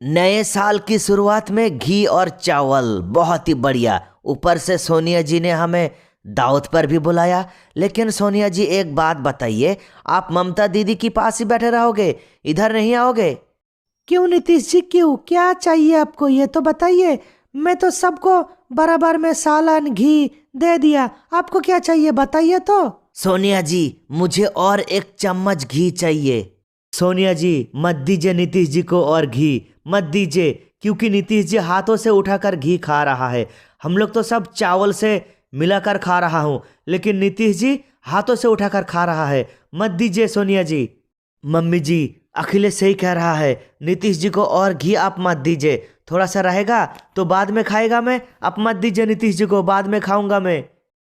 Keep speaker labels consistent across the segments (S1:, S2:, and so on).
S1: नए साल की शुरुआत में घी और चावल बहुत ही बढ़िया। ऊपर से सोनिया जी ने हमें दावत पर भी बुलाया। लेकिन सोनिया जी एक बात बताइए, आप ममता दीदी के पास ही बैठे रहोगे, इधर नहीं आओगे?
S2: क्यों नीतीश जी, क्यों? क्या चाहिए आपको, ये तो बताइए। मैं तो सबको बराबर में सालन घी दे दिया। आपको क्या चाहिए बताइए तो।
S1: सोनिया जी, मुझे और एक चम्मच घी चाहिए। सोनिया जी, मत दीजिए नीतीश जी को और घी, मत दीजिए, क्योंकि नीतीश जी हाथों से उठाकर घी खा रहा है। हम लोग तो सब चावल से मिलाकर खा रहा हूँ, लेकिन नीतीश जी हाथों से उठाकर खा रहा है। मत दीजिए सोनिया जी। मम्मी जी, अखिलेश सही कह रहा है, नीतीश जी को और घी आप मत दीजिए। थोड़ा सा रहेगा तो बाद में खाएगा मैं, आप मत दीजिए नीतीश जी को, बाद में खाऊंगा मैं।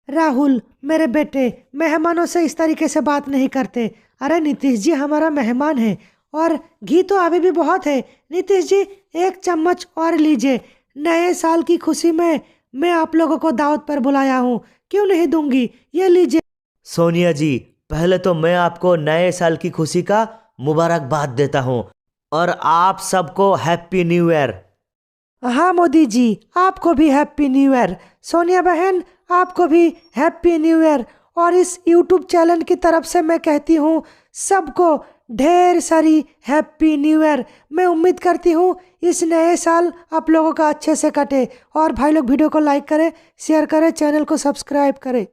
S2: राहुल मेरे बेटे, मेहमानों से इस तरीके से बात नहीं करते। अरे नीतीश जी हमारा मेहमान है, और घी तो अभी भी बहुत है। नीतीश जी एक चम्मच और लीजिए। नए साल की खुशी में मैं आप लोगों को दावत पर बुलाया हूँ, क्यों नहीं दूंगी? ये लीजिए।
S1: सोनिया जी, पहले तो मैं आपको नए साल की खुशी का मुबारकबाद देता हूँ, और आप सबको हैप्पी न्यू ईयर।
S2: हाँ मोदी जी, आपको भी हैप्पी न्यू ईयर। सोनिया बहन, आपको भी हैप्पी न्यू ईयर। और इस यूट्यूब चैनल की तरफ से मैं कहती हूँ सबको ढेर सारी हैप्पी न्यू ईयर। मैं उम्मीद करती हूँ इस नए साल आप लोगों का अच्छे से कटे। और भाई लोग वीडियो को लाइक करें, शेयर करें, चैनल को सब्सक्राइब करें।